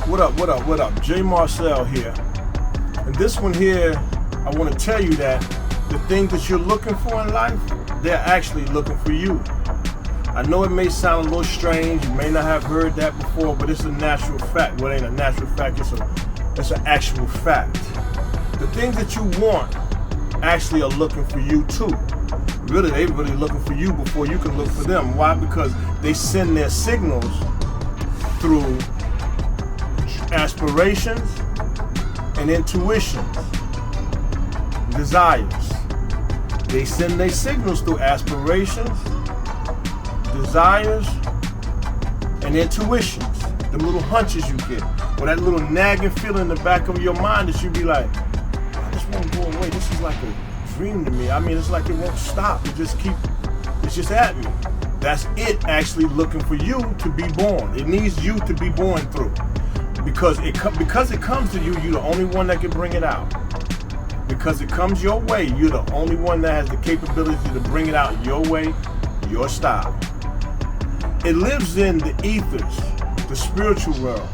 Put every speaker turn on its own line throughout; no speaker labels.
What up? J. Marcell here. And this one here, I want to tell you that the things that you're looking for in life, they're actually looking for you. I know it may sound a little strange, you may not have heard that before, but it's a natural fact. Well, it ain't a natural fact, it's an actual fact. The things that you want actually are looking for you too. Really, they really looking for you before you can look for them. Why? Because they send their signals through aspirations and intuitions, desires. They send their signals through aspirations, desires, and intuitions. The little hunches you get, or that little nagging feeling in the back of your mind that you be like, I just won't go away. This is like a dream to me. I mean, it's like it won't stop. It's just at me. That's it actually looking for you to be born. It needs you to be born through. Because it comes to you, you're the only one that can bring it out. Because it comes your way, you're the only one that has the capability to bring it out your way, your style. It lives in the ethers, the spiritual realm,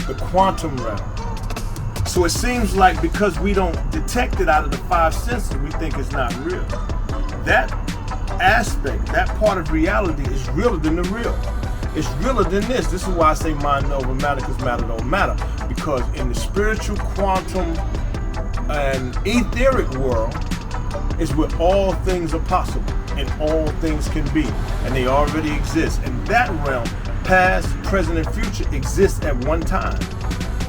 the quantum realm. So it seems like because we don't detect it out of the five senses, we think it's not real. That aspect, that part of reality is realer than the real. It's realer than this. This is why I say mind over matter, because matter don't matter. Because in the spiritual, quantum, and etheric world is where all things are possible and all things can be. And they already exist. And that realm, past, present, and future, exists at one time.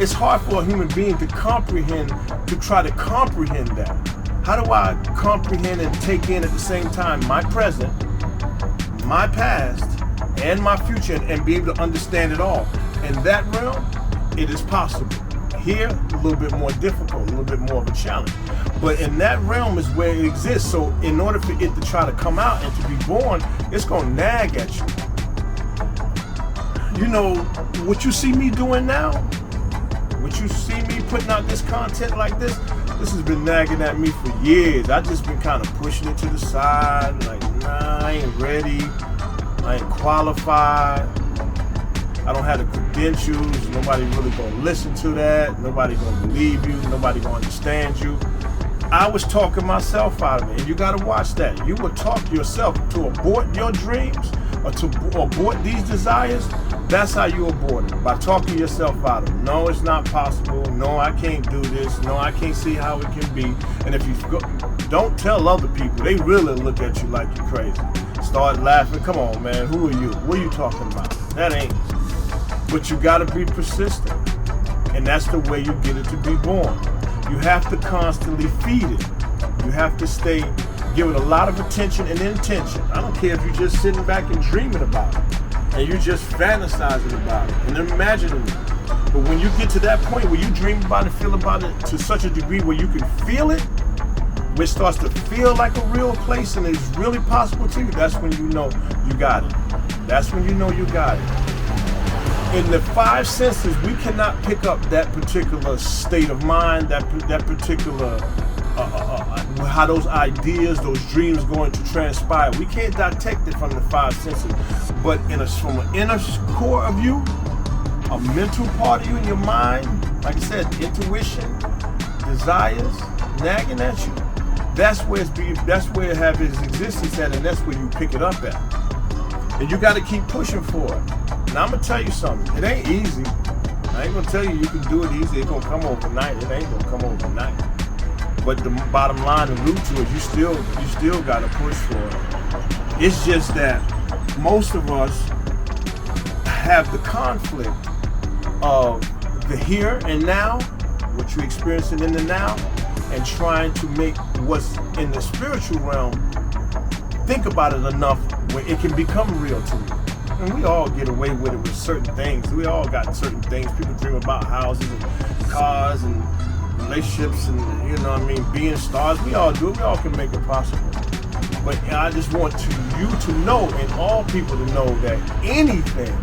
It's hard for a human being to comprehend, to try to comprehend that. How do I comprehend and take in at the same time my present, my past, and my future, and be able to understand it all? In that realm, it is possible. Here, a little bit more difficult, a little bit more of a challenge. But in that realm is where it exists. So in order for it to try to come out and to be born, it's going to nag at you. You know, what you see me doing now, what you see me putting out this content like this has been nagging at me for years. I just been kind of pushing it to the side, like, nah, I ain't ready. I ain't qualified. I don't have the credentials. Nobody really gonna listen to that. Nobody gonna believe you. Nobody gonna understand you. I was talking myself out of it, and you gotta watch that. You will talk yourself to abort your dreams or to abort these desires. That's how you abort it, by talking yourself out of it. No, it's not possible. No, I can't do this. No, I can't see how it can be. And if you don't tell other people, they really look at you like you're crazy. Start laughing. Come on, man. Who are you? What are you talking about? That ain't. But you got to be persistent. And that's the way you get it to be born. You have to constantly feed it. You have to give it a lot of attention and intention. I don't care if you're just sitting back and dreaming about it. And you're just fantasizing about it and imagining it. But when you get to that point where you dream about it, feel about it to such a degree where you can feel it, where it starts to feel like a real place and it's really possible to you, that's when you know you got it. That's when you know you got it. In the five senses, we cannot pick up that particular state of mind, that particular, how those ideas, those dreams going to transpire. We can't detect it from the five senses. But from an inner core of you, a mental part of you in your mind, like I said, intuition, desires, nagging at you, that's where it have its existence at, and that's where you pick it up at. And you got to keep pushing for it. Now I'm gonna tell you something. It ain't easy. I ain't gonna tell you can do it easy. It's gonna come overnight. It ain't gonna come overnight. But the bottom line and root to it, you still got to push for it. It's just that most of us have the conflict of the here and now, what you're experiencing in the now, and trying to make what's in the spiritual realm think about it enough where it can become real to you. And we all get away with it with certain things. We all got certain things. People dream about houses and cars and relationships and, you know what I mean, being stars. We all do it. We all can make it possible. But I just want you to know, and all people to know, that anything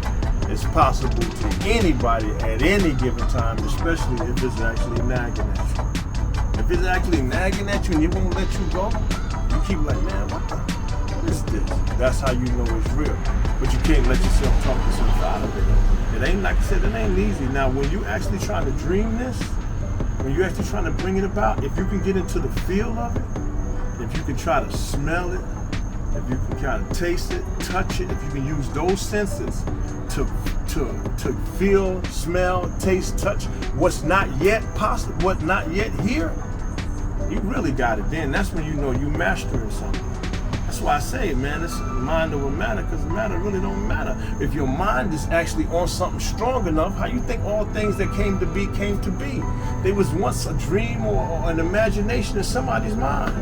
is possible to anybody at any given time, especially if it's actually nagging at you. If it's actually nagging at you and it won't let you go, you keep like, man, what is this? That's how you know it's real. But you can't let yourself talk yourself out of it. It ain't, like I said, it ain't easy. Now, when you actually try to dream this, when you actually trying to bring it about, if you can get into the feel of it, if you can try to smell it, if you can kind of taste it, touch it, if you can use those senses to feel, smell, taste, touch what's not yet possible, what's not yet here, you really got it. Then that's when you know you mastering something. That's why I say, man, it's mind over matter, because matter really don't matter. If your mind is actually on something strong enough, how you think all things that came to be came to be? There was once a dream or an imagination in somebody's mind.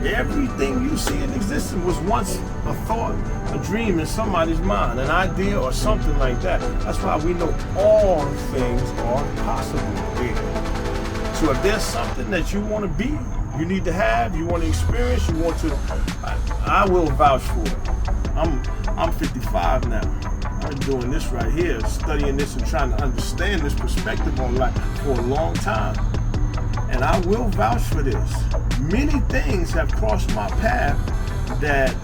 Everything you see in existence was once a thought, a dream in somebody's mind, an idea or something like that. That's why we know all things are possible here. So if there's something that you want to be, you need to have, you want to experience, you want to, I will vouch for it. I'm 55 now. I've been doing this right here, studying this and trying to understand this perspective on life for a long time. And I will vouch for this. Many things have crossed my path that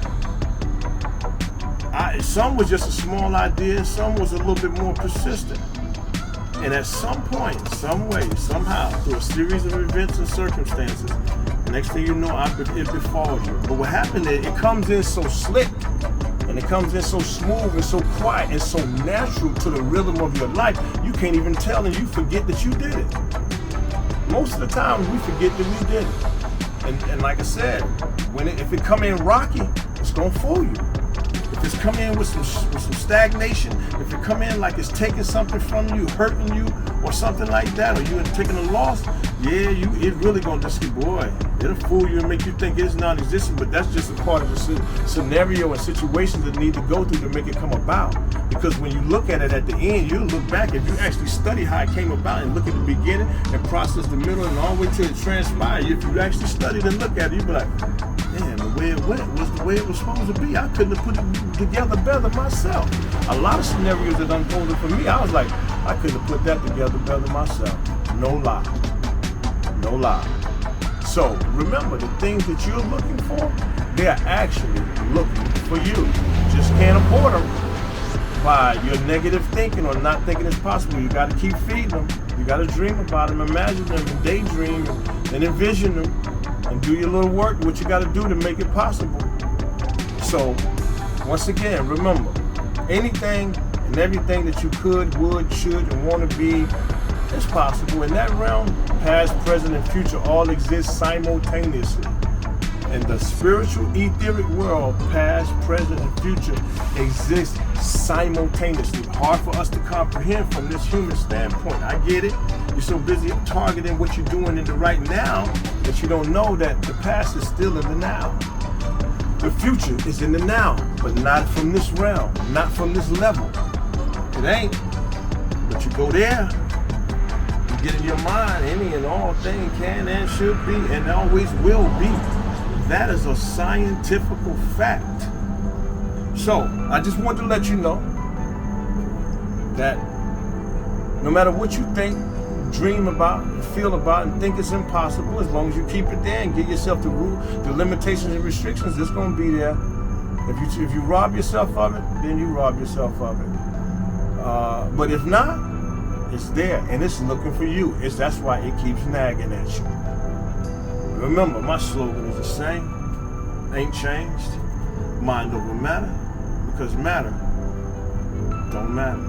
some was just a small idea, some was a little bit more persistent. And at some point, some way, somehow, through a series of events and circumstances, the next thing you know, it befalls you. But what happened is, it comes in so slick, and it comes in so smooth and so quiet and so natural to the rhythm of your life, you can't even tell, and you forget that you did it. Most of the time, we forget that we did it. And like I said, if it come in rocky, it's gonna fool you. If it's come in with some stagnation, if it come in like it's taking something from you, hurting you, or something like that, or you taking a loss, it really gonna just boy, it'll fool you and make you think it's non-existent. But that's just a part of the scenario and situations that need to go through to make it come about. Because when you look at it at the end, you'll look back. If you actually study how it came about and look at the beginning and process the middle and all the way till it transpired, if you actually studied and look at it, you'll be like, man, the way it went was the way it was supposed to be. I couldn't have put it together better myself. A lot of scenarios that unfolded for me, I was like, I couldn't have put that together better myself. No lie. No lie. So remember, the things that you're looking for, they are actually looking for you. You just can't abort them by your negative thinking or not thinking it's possible. You got to keep feeding them. You got to dream about them, imagine them, and daydream and envision them, and do your little work, what you got to do to make it possible. So, once again, remember, anything and everything that you could, would, should, and want to be is possible. In that realm, past, present, and future all exist simultaneously. In the spiritual, etheric world, past, present, and future exist simultaneously. Hard for us to comprehend from this human standpoint. I get it. You're so busy targeting what you're doing in the right now that you don't know that the past is still in the now. The future is in the now, but not from this realm, not from this level. It ain't. But you go there, you get in your mind, any and all things can and should be and always will be. That is a scientific fact. So, I just want to let you know that no matter what you think, dream about, and feel about, and think it's impossible, as long as you keep it there and give yourself the rule, the limitations and restrictions, it's going to be there. If you rob yourself of it, then you rob yourself of it. But if not, it's there, and it's looking for you. That's why it keeps nagging at you. Remember, my slogan is the same, ain't changed. Mind over matter, because matter don't matter.